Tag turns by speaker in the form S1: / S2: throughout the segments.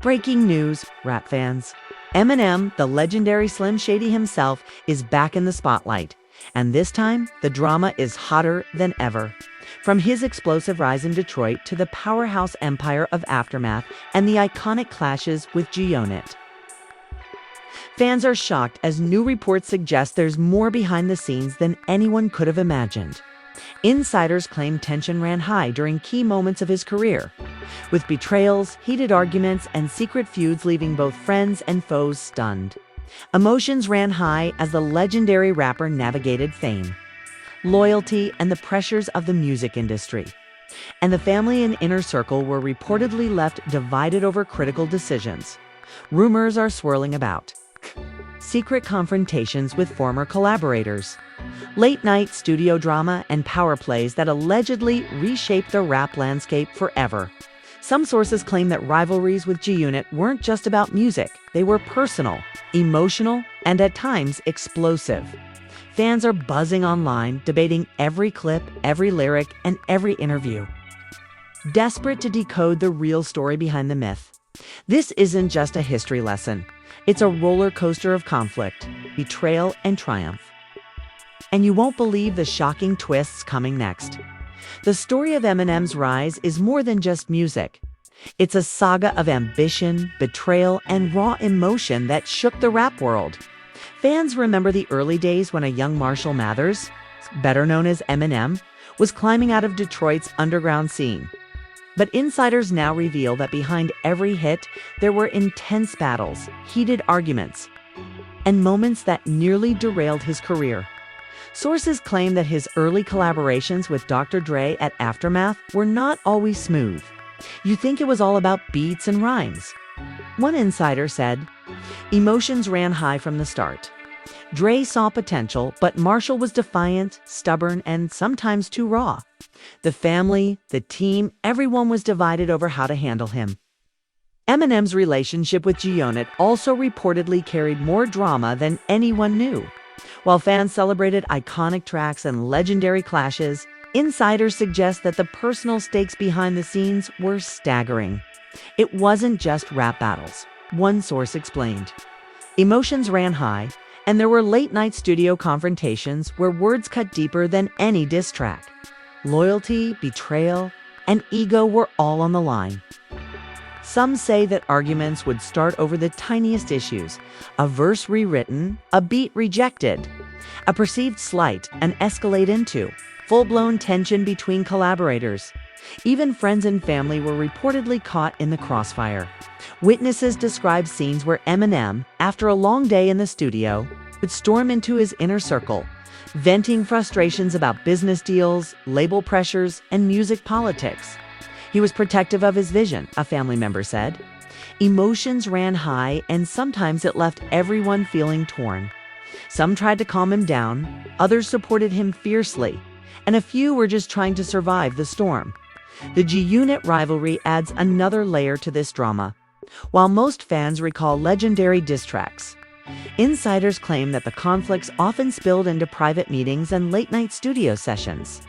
S1: Breaking news, rap fans. Eminem, the legendary Slim Shady himself, is back in the spotlight. And this time, the drama is hotter than ever. From his explosive rise in Detroit to the powerhouse empire of Aftermath and the iconic clashes with Gunit. Fans are shocked as new reports suggest there's more behind the scenes than anyone could have imagined. Insiders claim tension ran high during key moments of his career, with betrayals, heated arguments, and secret feuds leaving both friends and foes stunned. Emotions ran high as the legendary rapper navigated fame, loyalty, and the pressures of the music industry. And the family and inner circle were reportedly left divided over critical decisions. Rumors are swirling about secret confrontations with former collaborators, late-night studio drama, and power plays that allegedly reshaped the rap landscape forever. Some sources claim that rivalries with G-Unit weren't just about music. They were personal, emotional, and at times explosive. Fans are buzzing online, debating every clip, every lyric, and every interview, desperate to decode the real story behind the myth. This isn't just a history lesson. It's a roller coaster of conflict, betrayal, and triumph. And you won't believe the shocking twists coming next. The story of Eminem's rise is more than just music. It's a saga of ambition, betrayal, and raw emotion that shook the rap world. Fans remember the early days when a young Marshall Mathers, better known as Eminem, was climbing out of Detroit's underground scene. But insiders now reveal that behind every hit, there were intense battles, heated arguments, and moments that nearly derailed his career. Sources claim that his early collaborations with Dr. Dre at Aftermath were not always smooth. You think it was all about beats and rhymes. One insider said, "Emotions ran high from the start. Dre saw potential, but Marshall was defiant, stubborn, and sometimes too raw. The family, the team, everyone was divided over how to handle him." Eminem's relationship with G-Unit also reportedly carried more drama than anyone knew. While fans celebrated iconic tracks and legendary clashes, insiders suggest that the personal stakes behind the scenes were staggering. It wasn't just rap battles, one source explained. Emotions ran high, and there were late-night studio confrontations where words cut deeper than any diss track. Loyalty, betrayal, and ego were all on the line. Some say that arguments would start over the tiniest issues: a verse rewritten, a beat rejected, a perceived slight, and escalate into full-blown tension between collaborators. Even friends and family were reportedly caught in the crossfire. Witnesses describe scenes where Eminem, after a long day in the studio, would storm into his inner circle, venting frustrations about business deals, label pressures, and music politics. He was protective of his vision, a family member said. Emotions ran high, and sometimes it left everyone feeling torn. Some tried to calm him down, others supported him fiercely, and a few were just trying to survive the storm. The G-Unit rivalry adds another layer to this drama. While most fans recall legendary diss tracks, insiders claim that the conflicts often spilled into private meetings and late-night studio sessions.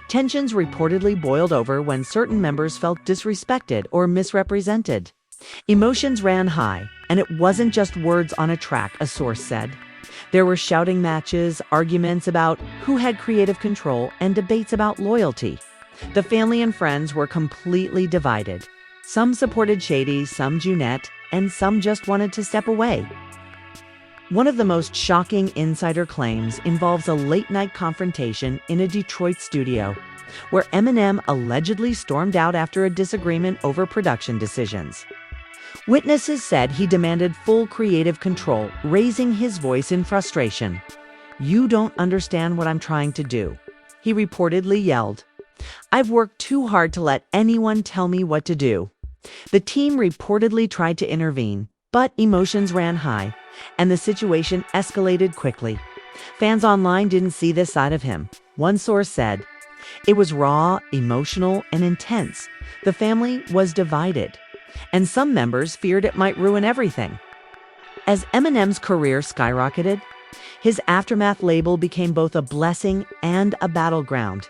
S1: Tensions reportedly boiled over when certain members felt disrespected or misrepresented. Emotions ran high, and it wasn't just words on a track, a source said. There were shouting matches, arguments about who had creative control, and debates about loyalty. The family and friends were completely divided. Some supported Shady, some Gunit, and some just wanted to step away. One of the most shocking insider claims involves a late-night confrontation in a Detroit studio, where Eminem allegedly stormed out after a disagreement over production decisions. Witnesses said he demanded full creative control, raising his voice in frustration. "You don't understand what I'm trying to do," he reportedly yelled. "I've worked too hard to let anyone tell me what to do." The team reportedly tried to intervene, but emotions ran high, and the situation escalated quickly. Fans online didn't see this side of him. One source said, "It was raw, emotional, and intense. The family was divided, and some members feared it might ruin everything." As Eminem's career skyrocketed, his Aftermath label became both a blessing and a battleground.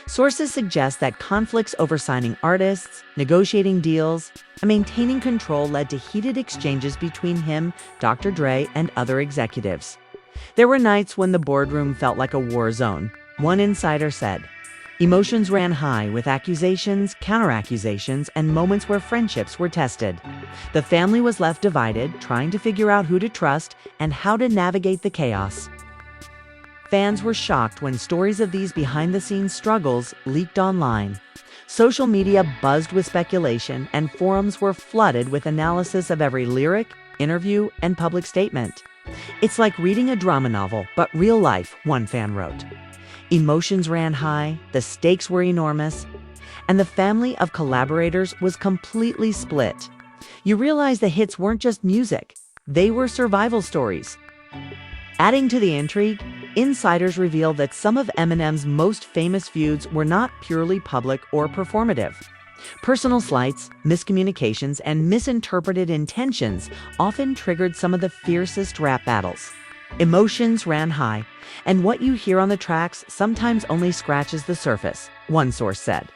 S1: Sources suggest that conflicts over signing artists, negotiating deals, and maintaining control led to heated exchanges between him, Dr. Dre, and other executives. There were nights when the boardroom felt like a war zone. One insider said, "Emotions ran high with accusations, counter-accusations, and moments where friendships were tested. The family was left divided, trying to figure out who to trust and how to navigate the chaos." Fans were shocked when stories of these behind-the-scenes struggles leaked online. Social media buzzed with speculation, and forums were flooded with analysis of every lyric, interview, and public statement. "It's like reading a drama novel, but real life," one fan wrote. Emotions ran high, the stakes were enormous, and the family of collaborators was completely split. You realize the hits weren't just music, they were survival stories. Adding to the intrigue, insiders reveal that some of Eminem's most famous feuds were not purely public or performative. Personal slights, miscommunications, and misinterpreted intentions often triggered some of the fiercest rap battles. Emotions ran high, and what you hear on the tracks sometimes only scratches the surface, one source said.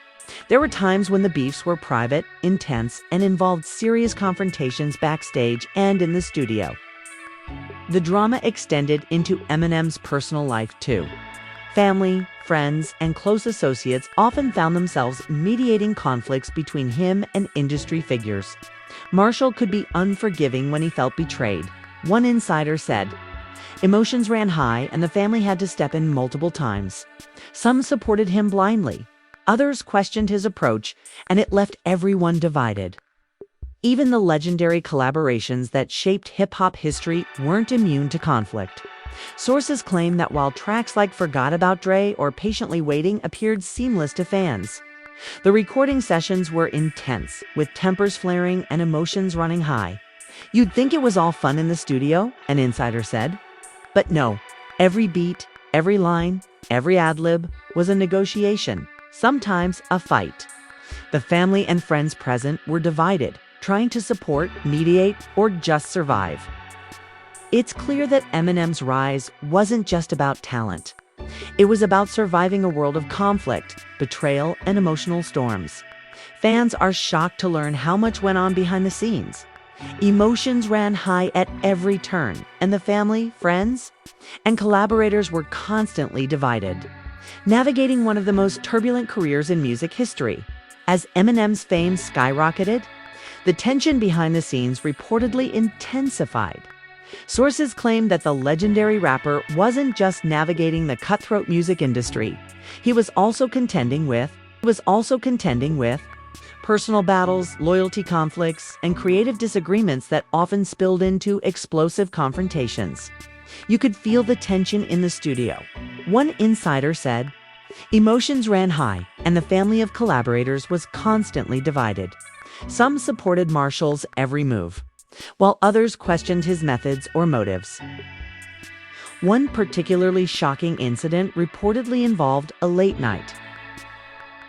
S1: There were times when the beefs were private, intense, and involved serious confrontations backstage and in the studio. The drama extended into Eminem's personal life too. Family, friends, and close associates often found themselves mediating conflicts between him and industry figures. Marshall could be unforgiving when he felt betrayed. One insider said, "Emotions ran high and the family had to step in multiple times. Some supported him blindly. Others questioned his approach, and it left everyone divided." Even the legendary collaborations that shaped hip-hop history weren't immune to conflict. Sources claim that while tracks like Forgot About Dre or Patiently Waiting appeared seamless to fans, the recording sessions were intense, with tempers flaring and emotions running high. "You'd think it was all fun in the studio," an insider said. But no, every beat, every line, every ad-lib was a negotiation, sometimes a fight. The family and friends present were divided, trying to support, mediate, or just survive. It's clear that Eminem's rise wasn't just about talent. It was about surviving a world of conflict, betrayal, and emotional storms. Fans are shocked to learn how much went on behind the scenes. Emotions ran high at every turn, and the family, friends, and collaborators were constantly divided, navigating one of the most turbulent careers in music history. As Eminem's fame skyrocketed, the tension behind the scenes reportedly intensified. Sources claim that the legendary rapper wasn't just navigating the cutthroat music industry. He was also contending with personal battles, loyalty conflicts, and creative disagreements that often spilled into explosive confrontations. You could feel the tension in the studio. One insider said, "Emotions ran high, and the family of collaborators was constantly divided. Some supported Marshall's every move, while others questioned his methods or motives." One particularly shocking incident reportedly involved a late-night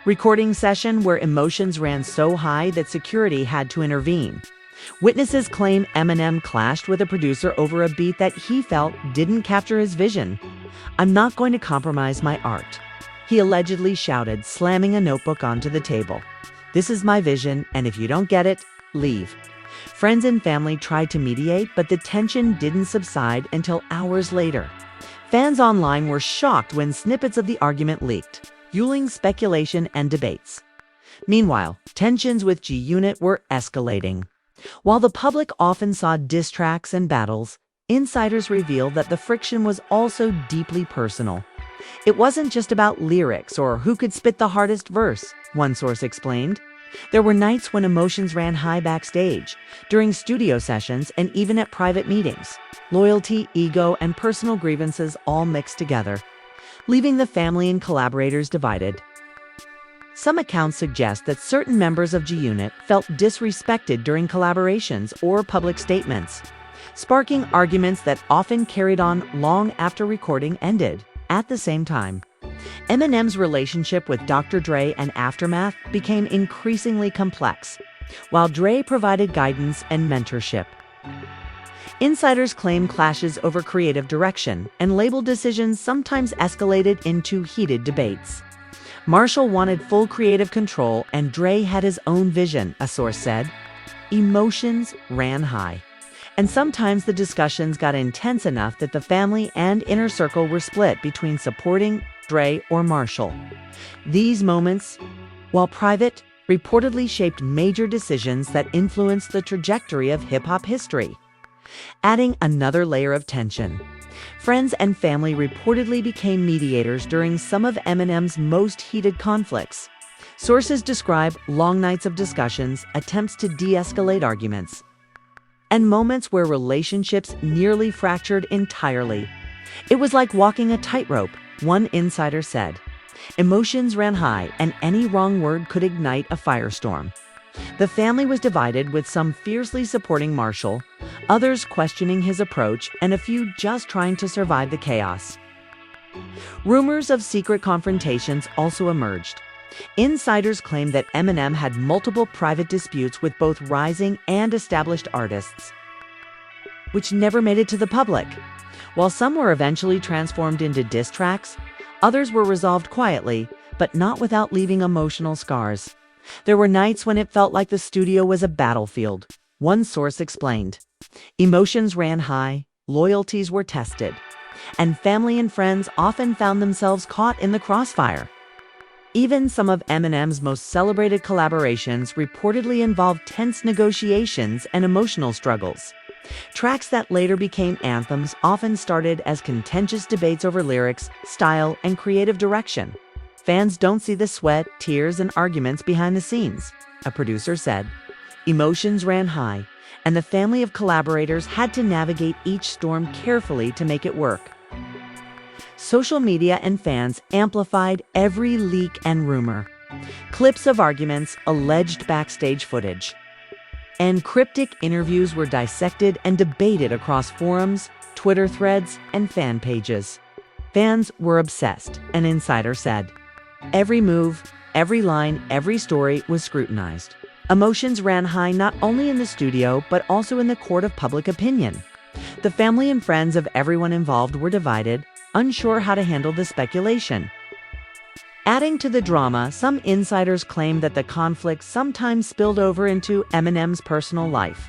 S1: recording session where emotions ran so high that security had to intervene. Witnesses claim Eminem clashed with a producer over a beat that he felt didn't capture his vision. "I'm not going to compromise my art," he allegedly shouted, slamming a notebook onto the table. "This is my vision, and if you don't get it, leave." Friends and family tried to mediate, but the tension didn't subside until hours later. Fans online were shocked when snippets of the argument leaked, fueling speculation and debates. Meanwhile, tensions with G-Unit were escalating. While the public often saw diss tracks and battles, insiders revealed that the friction was also deeply personal. It wasn't just about lyrics or who could spit the hardest verse, one source explained. There were nights when emotions ran high backstage, during studio sessions, and even at private meetings. Loyalty, ego, and personal grievances all mixed together, leaving the family and collaborators divided. Some accounts suggest that certain members of G-Unit felt disrespected during collaborations or public statements, sparking arguments that often carried on long after recording ended. At the same time, Eminem's relationship with Dr. Dre and Aftermath became increasingly complex, while Dre provided guidance and mentorship. Insiders claim clashes over creative direction and label decisions sometimes escalated into heated debates. Marshall wanted full creative control, and Dre had his own vision, a source said. Emotions ran high, and sometimes the discussions got intense enough that the family and inner circle were split between supporting Dre or Marshall. These moments, while private, reportedly shaped major decisions that influenced the trajectory of hip-hop history. Adding another layer of tension, friends and family reportedly became mediators during some of Eminem's most heated conflicts. Sources describe long nights of discussions, attempts to de-escalate arguments, and moments where relationships nearly fractured entirely. It was like walking a tightrope, one insider said. Emotions ran high, and any wrong word could ignite a firestorm. The family was divided, with some fiercely supporting Marshall, others questioning his approach, and a few just trying to survive the chaos. Rumors of secret confrontations also emerged. Insiders claimed that Eminem had multiple private disputes with both rising and established artists, which never made it to the public. While some were eventually transformed into diss tracks, others were resolved quietly, but not without leaving emotional scars. There were nights when it felt like the studio was a battlefield. One source explained, emotions ran high, loyalties were tested, and family and friends often found themselves caught in the crossfire. Even some of Eminem's most celebrated collaborations reportedly involved tense negotiations and emotional struggles. Tracks that later became anthems often started as contentious debates over lyrics, style, and creative direction. Fans don't see the sweat, tears, and arguments behind the scenes, a producer said. Emotions ran high, and the family of collaborators had to navigate each storm carefully to make it work. Social media and fans amplified every leak and rumor. Clips of arguments, alleged backstage footage, and cryptic interviews were dissected and debated across forums, Twitter threads, and fan pages. Fans were obsessed, an insider said. Every move, every line, every story was scrutinized. Emotions ran high not only in the studio, but also in the court of public opinion. The family and friends of everyone involved were divided, unsure how to handle the speculation. Adding to the drama, some insiders claim that the conflict sometimes spilled over into Eminem's personal life.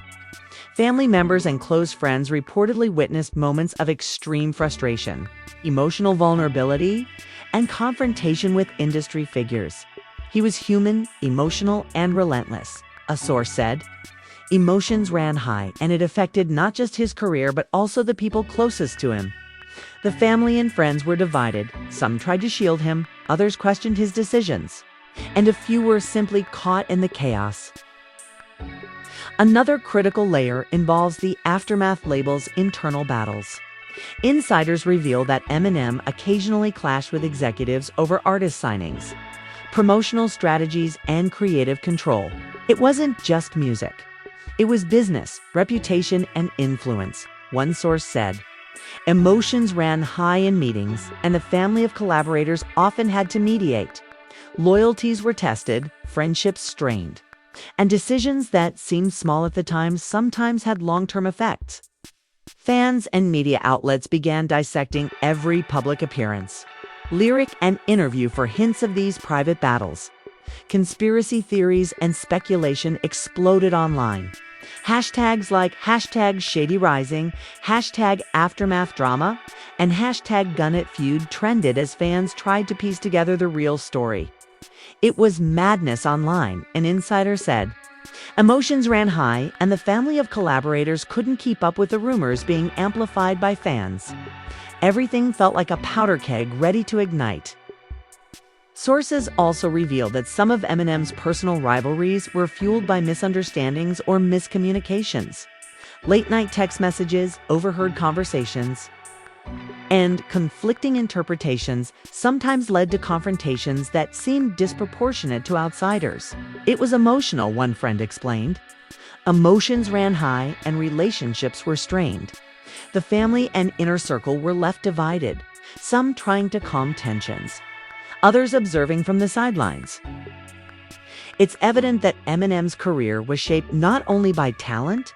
S1: Family members and close friends reportedly witnessed moments of extreme frustration, emotional vulnerability, and confrontation with industry figures. He was human, emotional, and relentless, a source said. Emotions ran high, and it affected not just his career but also the people closest to him. The family and friends were divided. Some tried to shield him, others questioned his decisions, and a few were simply caught in the chaos. Another critical layer involves the Aftermath label's internal battles. Insiders reveal that Eminem occasionally clashed with executives over artist signings, promotional strategies, and creative control. It wasn't just music. It was business, reputation, and influence, one source said. Emotions ran high in meetings, and the family of collaborators often had to mediate. Loyalties were tested, friendships strained, and decisions that seemed small at the time sometimes had long-term effects. Fans and media outlets began dissecting every public appearance, lyric, and interview for hints of these private battles. Conspiracy theories and speculation exploded online. Hashtags like #ShadyRising, #AftermathDrama, and #gunitfeud trended as fans tried to piece together the real story. It was madness online, an insider said. Emotions ran high, and the family of collaborators couldn't keep up with the rumors being amplified by fans. Everything felt like a powder keg ready to ignite. Sources also revealed that some of Eminem's personal rivalries were fueled by misunderstandings or miscommunications. Late-night text messages, overheard conversations, and conflicting interpretations sometimes led to confrontations that seemed disproportionate to outsiders. It was emotional, one friend explained. Emotions ran high and relationships were strained. The family and inner circle were left divided, some trying to calm tensions, others observing from the sidelines. It's evident that Eminem's career was shaped not only by talent,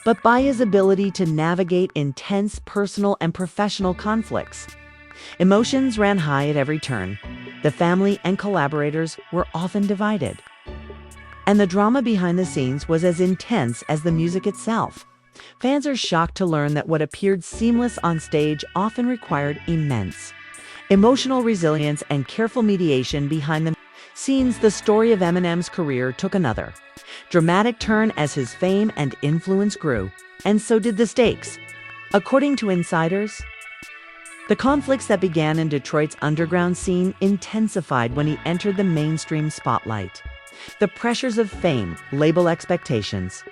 S1: but by his ability to navigate intense personal and professional conflicts. Emotions ran high at every turn, the family and collaborators were often divided. And the drama behind the scenes was as intense as the music itself. Fans are shocked to learn that what appeared seamless on stage often required immense emotional resilience and careful mediation behind the scenes. The story of Eminem's career took another dramatic turn as his fame and influence grew, and so did the stakes. According to insiders, the conflicts that began in Detroit's underground scene intensified when he entered the mainstream spotlight. The pressures of fame, label expectations,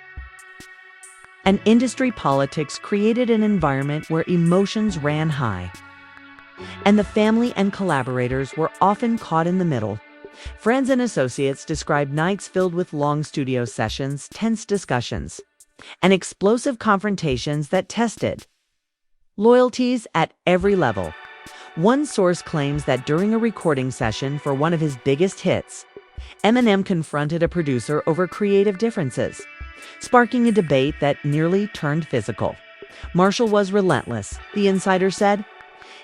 S1: and industry politics created an environment where emotions ran high, and the family and collaborators were often caught in the middle. Friends and associates described nights filled with long studio sessions, tense discussions, and explosive confrontations that tested loyalties at every level. One source claims that during a recording session for one of his biggest hits, Eminem confronted a producer over creative differences, sparking a debate that nearly turned physical. Marshall was relentless, the insider said.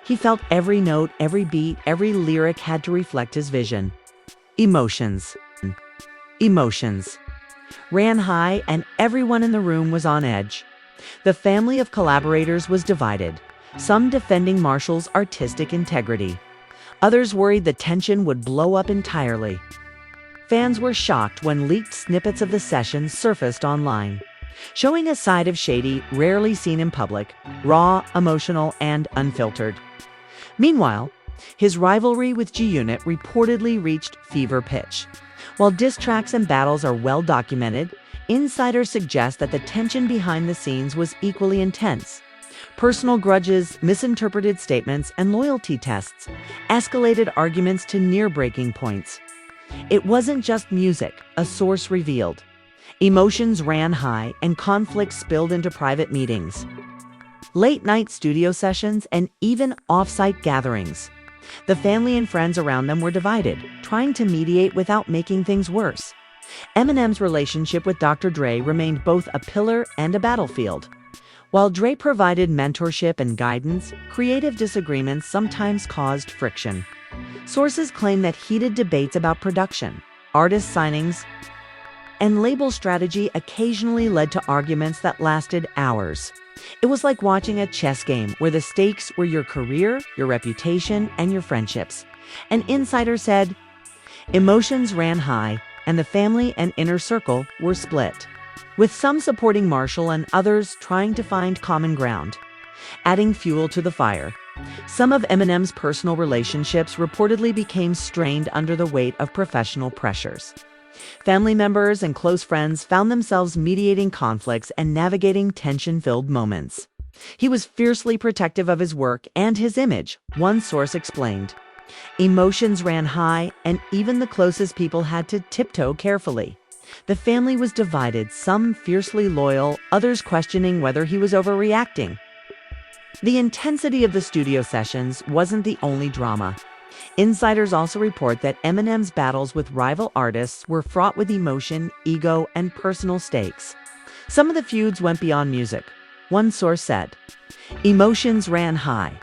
S1: He felt every note, every beat, every lyric had to reflect his vision. Emotions ran high, and everyone in the room was on edge. The family of collaborators was divided, some defending Marshall's artistic integrity. Others worried the tension would blow up entirely. Fans were shocked when leaked snippets of the session surfaced online, showing a side of Shady rarely seen in public, raw, emotional, and unfiltered. Meanwhile, his rivalry with Gunit reportedly reached fever pitch. While diss tracks and battles are well documented, insiders suggest that the tension behind the scenes was equally intense. Personal grudges, misinterpreted statements, and loyalty tests escalated arguments to near breaking points. It wasn't just music, a source revealed. Emotions ran high and conflicts spilled into private meetings, late-night studio sessions, and even off-site gatherings. The family and friends around them were divided, trying to mediate without making things worse. Eminem's relationship with Dr. Dre remained both a pillar and a battlefield. While Dre provided mentorship and guidance, creative disagreements sometimes caused friction. Sources claim that heated debates about production, artist signings, and label strategy occasionally led to arguments that lasted hours. It was like watching a chess game where the stakes were your career, your reputation, and your friendships. An insider said, emotions ran high, and the family and inner circle were split, with some supporting Marshall and others trying to find common ground. Adding fuel to the fire, some of Eminem's personal relationships reportedly became strained under the weight of professional pressures. Family members and close friends found themselves mediating conflicts and navigating tension-filled moments. He was fiercely protective of his work and his image, one source explained. Emotions ran high, and even the closest people had to tiptoe carefully. The family was divided, some fiercely loyal, others questioning whether he was overreacting. The intensity of the studio sessions wasn't the only drama. Insiders also report that Eminem's battles with rival artists were fraught with emotion, ego, and personal stakes. Some of the feuds went beyond music. One source said, emotions ran high,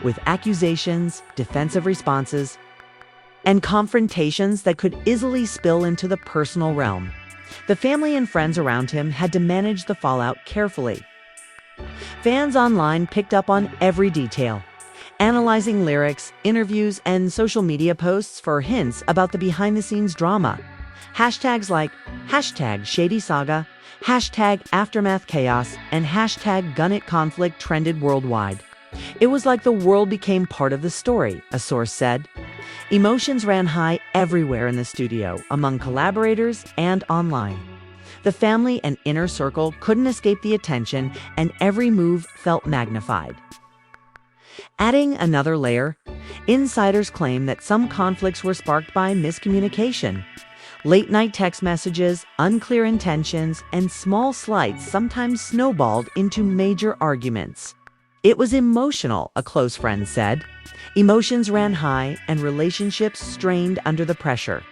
S1: with accusations, defensive responses, and confrontations that could easily spill into the personal realm. The family and friends around him had to manage the fallout carefully. Fans online picked up on every detail, analyzing lyrics, interviews, and social media posts for hints about the behind-the-scenes drama. Hashtags like #ShadySaga, #AftermathChaos, and #GunitConflict trended worldwide. It was like the world became part of the story, a source said. Emotions ran high everywhere in the studio, among collaborators and online. The family and inner circle couldn't escape the attention, and every move felt magnified. Adding another layer, insiders claim that some conflicts were sparked by miscommunication. Late-night text messages, unclear intentions, and small slights sometimes snowballed into major arguments. It was emotional, a close friend said. Emotions ran high and relationships strained under the pressure.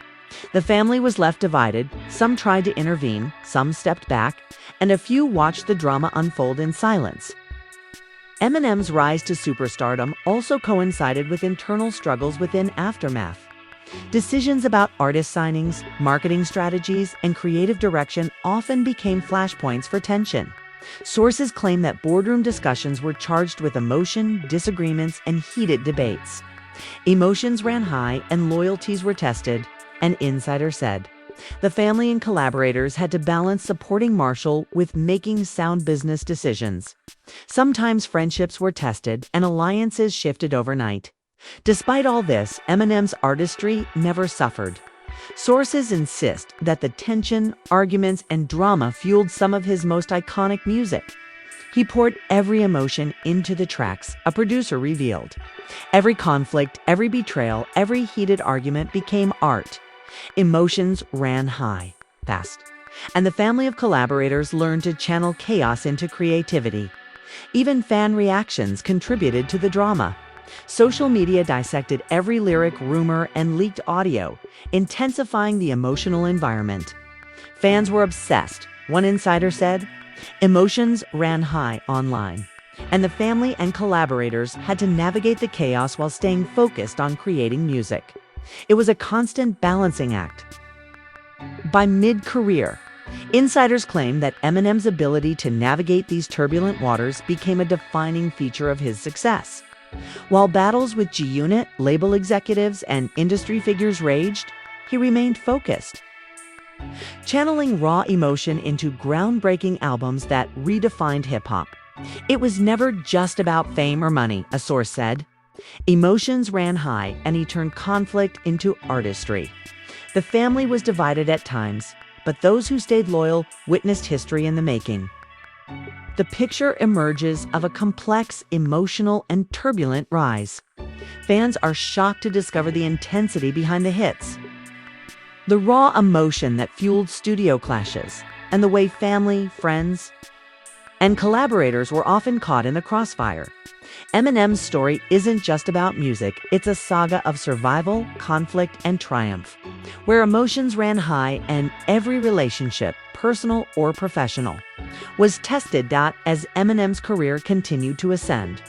S1: The family was left divided. Some tried to intervene, some stepped back, and a few watched the drama unfold in silence. Eminem's rise to superstardom also coincided with internal struggles within Aftermath. Decisions about artist signings, marketing strategies, and creative direction often became flashpoints for tension. Sources claim that boardroom discussions were charged with emotion, disagreements, and heated debates. Emotions ran high and loyalties were tested, an insider said. The family and collaborators had to balance supporting Marshall with making sound business decisions. Sometimes friendships were tested and alliances shifted overnight. Despite all this, Eminem's artistry never suffered. Sources insist that the tension, arguments, and drama fueled some of his most iconic music. He poured every emotion into the tracks, a producer revealed. Every conflict, every betrayal, every heated argument became art. Emotions ran high, fast, and the family of collaborators learned to channel chaos into creativity. Even fan reactions contributed to the drama. Social media dissected every lyric, rumor, and leaked audio, intensifying the emotional environment. Fans were obsessed, one insider said. Emotions ran high online, and the family and collaborators had to navigate the chaos while staying focused on creating music. It was a constant balancing act. By mid-career, insiders claim that Eminem's ability to navigate these turbulent waters became a defining feature of his success. While battles with G-Unit, label executives, and industry figures raged, he remained focused, channeling raw emotion into groundbreaking albums that redefined hip-hop. It was never just about fame or money, a source said. Emotions ran high, and he turned conflict into artistry. The family was divided at times, but those who stayed loyal witnessed history in the making. The picture emerges of a complex, emotional, and turbulent rise. Fans are shocked to discover the intensity behind the hits, the raw emotion that fueled studio clashes, and the way family, friends, and collaborators were often caught in the crossfire. Eminem's story isn't just about music, it's a saga of survival, conflict, and triumph, where emotions ran high and every relationship, personal or professional, was tested as Eminem's career continued to ascend.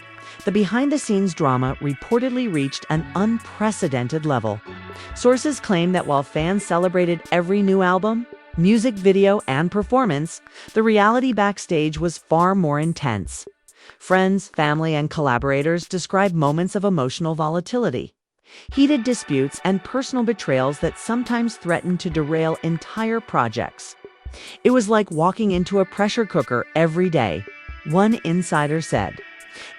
S1: The behind-the-scenes drama reportedly reached an unprecedented level. Sources claim that while fans celebrated every new album, music video, and performance, the reality backstage was far more intense. Friends, family, and collaborators describe moments of emotional volatility, heated disputes, and personal betrayals that sometimes threatened to derail entire projects. It was like walking into a pressure cooker every day, one insider said.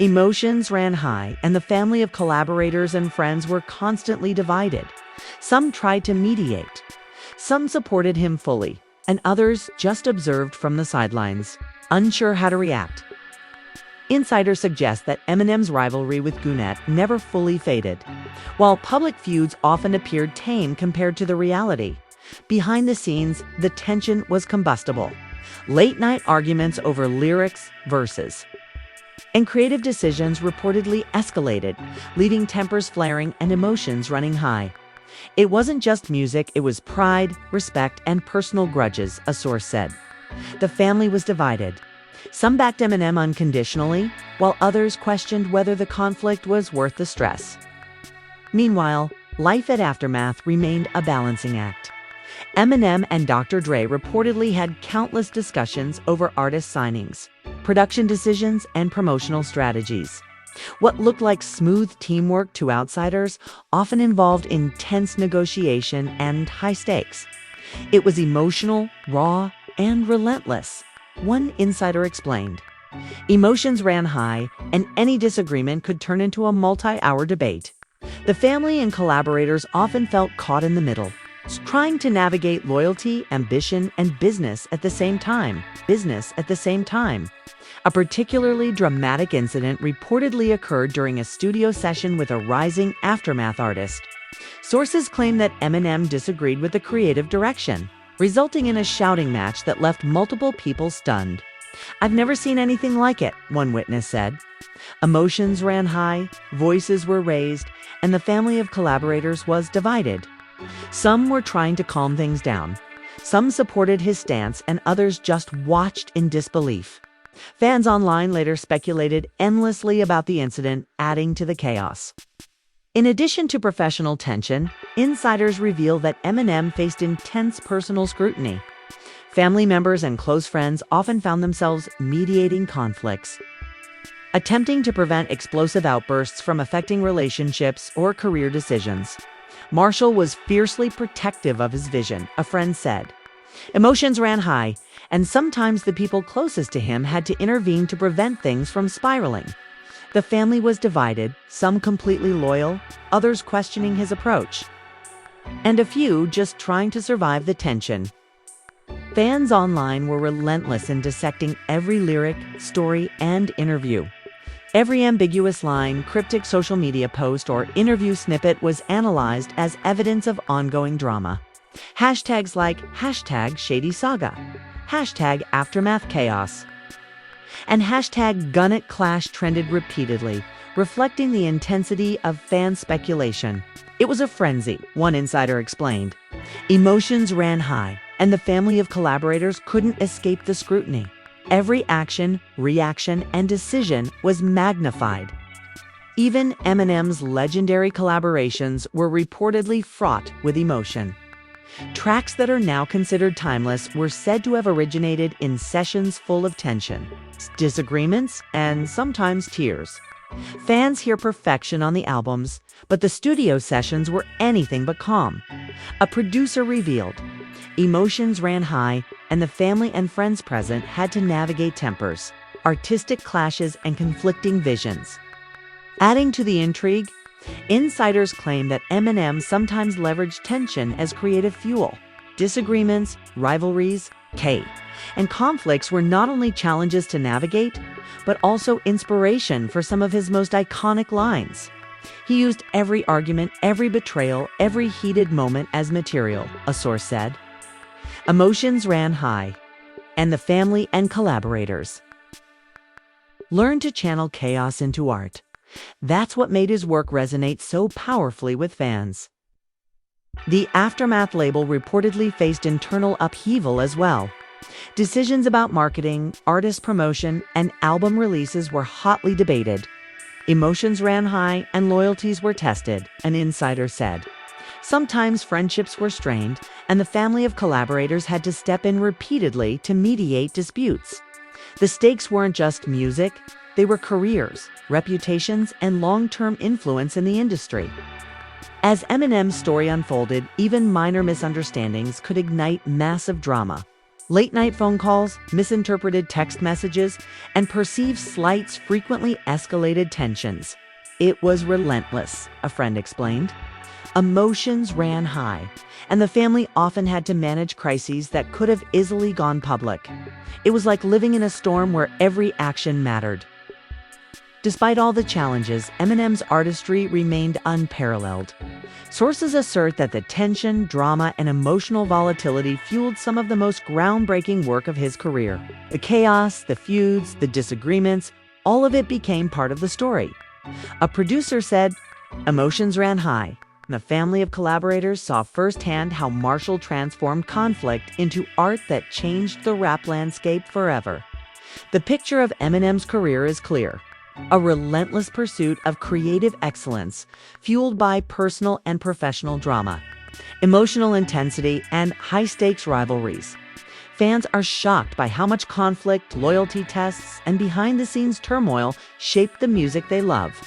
S1: Emotions ran high, and the family of collaborators and friends were constantly divided. Some tried to mediate. Some supported him fully, and others just observed from the sidelines, unsure how to react. Insiders suggest that Eminem's rivalry with Gunit never fully faded. While public feuds often appeared tame compared to the reality, behind the scenes, the tension was combustible. Late-night arguments over lyrics, verses, and creative decisions reportedly escalated, leaving tempers flaring and emotions running high. It wasn't just music, it was pride, respect, and personal grudges, a source said. The family was divided. Some backed Eminem unconditionally, while others questioned whether the conflict was worth the stress. Meanwhile, life at Aftermath remained a balancing act. Eminem and Dr. Dre reportedly had countless discussions over artist signings, production decisions, and promotional strategies. What looked like smooth teamwork to outsiders often involved intense negotiation and high stakes. It was emotional, raw, and relentless, one insider explained. Emotions ran high, and any disagreement could turn into a multi-hour debate. The family and collaborators often felt caught in the middle, trying to navigate loyalty, ambition, and business at the same time. A particularly dramatic incident reportedly occurred during a studio session with a rising Aftermath artist. Sources claim that Eminem disagreed with the creative direction, resulting in a shouting match that left multiple people stunned. "I've never seen anything like it," one witness said. Emotions ran high, voices were raised, and the family of collaborators was divided. Some were trying to calm things down. Some supported his stance, and others just watched in disbelief. Fans online later speculated endlessly about the incident, adding to the chaos. In addition to professional tension, insiders reveal that Eminem faced intense personal scrutiny. Family members and close friends often found themselves mediating conflicts, attempting to prevent explosive outbursts from affecting relationships or career decisions. Marshall was fiercely protective of his vision, a friend said. Emotions ran high, and sometimes the people closest to him had to intervene to prevent things from spiraling. The family was divided, some completely loyal, others questioning his approach, and a few just trying to survive the tension. Fans online were relentless in dissecting every lyric, story, and interview. Every ambiguous line, cryptic social media post, or interview snippet was analyzed as evidence of ongoing drama. Hashtags like #ShadySaga, #AftermathChaos, and #GunitClash trended repeatedly, reflecting the intensity of fan speculation. It was a frenzy, one insider explained. Emotions ran high, and the family of collaborators couldn't escape the scrutiny. Every action, reaction, and decision was magnified. Even Eminem's legendary collaborations were reportedly fraught with emotion. Tracks that are now considered timeless were said to have originated in sessions full of tension, disagreements, and sometimes tears. Fans hear perfection on the albums, but the studio sessions were anything but calm. A producer revealed, emotions ran high, and the family and friends present had to navigate tempers, artistic clashes, and conflicting visions. Adding to the intrigue, insiders claim that Eminem sometimes leveraged tension as creative fuel. Disagreements, rivalries, and conflicts were not only challenges to navigate, but also inspiration for some of his most iconic lines. He used every argument, every betrayal, every heated moment as material, a source said. Emotions ran high, and the family and collaborators learned to channel chaos into art. That's what made his work resonate so powerfully with fans. The Aftermath label reportedly faced internal upheaval as well. Decisions about marketing, artist promotion, and album releases were hotly debated. Emotions ran high and loyalties were tested, an insider said. Sometimes friendships were strained, and the family of collaborators had to step in repeatedly to mediate disputes. The stakes weren't just music, they were careers, reputations, and long-term influence in the industry. As Eminem's story unfolded, even minor misunderstandings could ignite massive drama. Late-night phone calls, misinterpreted text messages, and perceived slights frequently escalated tensions. It was relentless, a friend explained. Emotions ran high, and the family often had to manage crises that could have easily gone public. It was like living in a storm where every action mattered. Despite all the challenges, Eminem's artistry remained unparalleled. Sources assert that the tension, drama, and emotional volatility fueled some of the most groundbreaking work of his career. The chaos, the feuds, the disagreements, all of it became part of the story. A producer said, emotions ran high, and the family of collaborators saw firsthand how Marshall transformed conflict into art that changed the rap landscape forever. The picture of Eminem's career is clear. A relentless pursuit of creative excellence, fueled by personal and professional drama, emotional intensity, and high-stakes rivalries. Fans are shocked by how much conflict, loyalty tests, and behind-the-scenes turmoil shaped the music they love.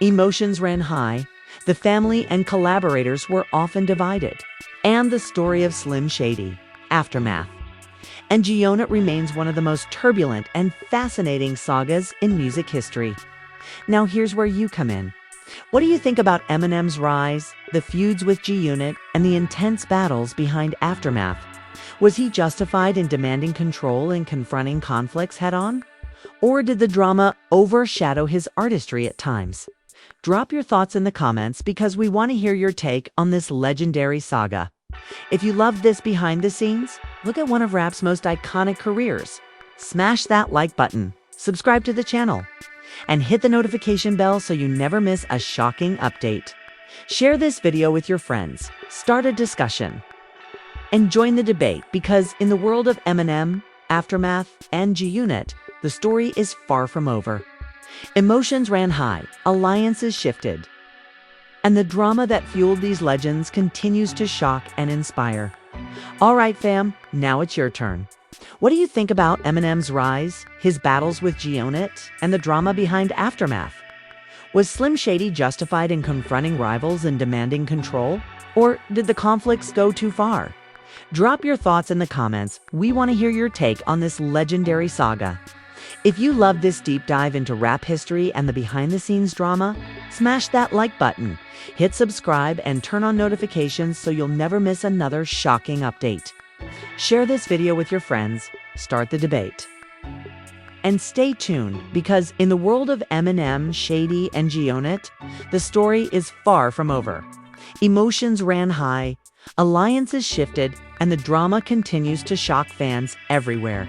S1: Emotions ran high, the family and collaborators were often divided, and the story of Slim Shady, Aftermath, and gunit remains one of the most turbulent and fascinating sagas in music history. Now here's where you come in. What do you think about Eminem's rise, the feuds with gunit, and the intense battles behind Aftermath? Was he justified in demanding control and confronting conflicts head-on? Or did the drama overshadow his artistry at times? Drop your thoughts in the comments because we want to hear your take on this legendary saga. If you love this behind the scenes, look at one of rap's most iconic careers. Smash that like button, subscribe to the channel, and hit the notification bell so you never miss a shocking update. Share this video with your friends, start a discussion, and join the debate because in the world of Eminem, Aftermath, and gunit, the story is far from over. Emotions ran high, alliances shifted, And the drama that fueled these legends continues to shock and inspire. All right, fam, now it's your turn. What do you think about Eminem's rise, his battles with Gunit, and the drama behind Aftermath? Was Slim Shady justified in confronting rivals and demanding control? Or did the conflicts go too far? Drop your thoughts in the comments. We want to hear your take on this legendary saga. If you love this deep dive into rap history and the behind-the-scenes drama, smash that like button, hit subscribe, and turn on notifications so you'll never miss another shocking update. Share this video with your friends, start the debate. And stay tuned, because in the world of Eminem, Shady, and Gunit, the story is far from over. Emotions ran high, alliances shifted, and the drama continues to shock fans everywhere.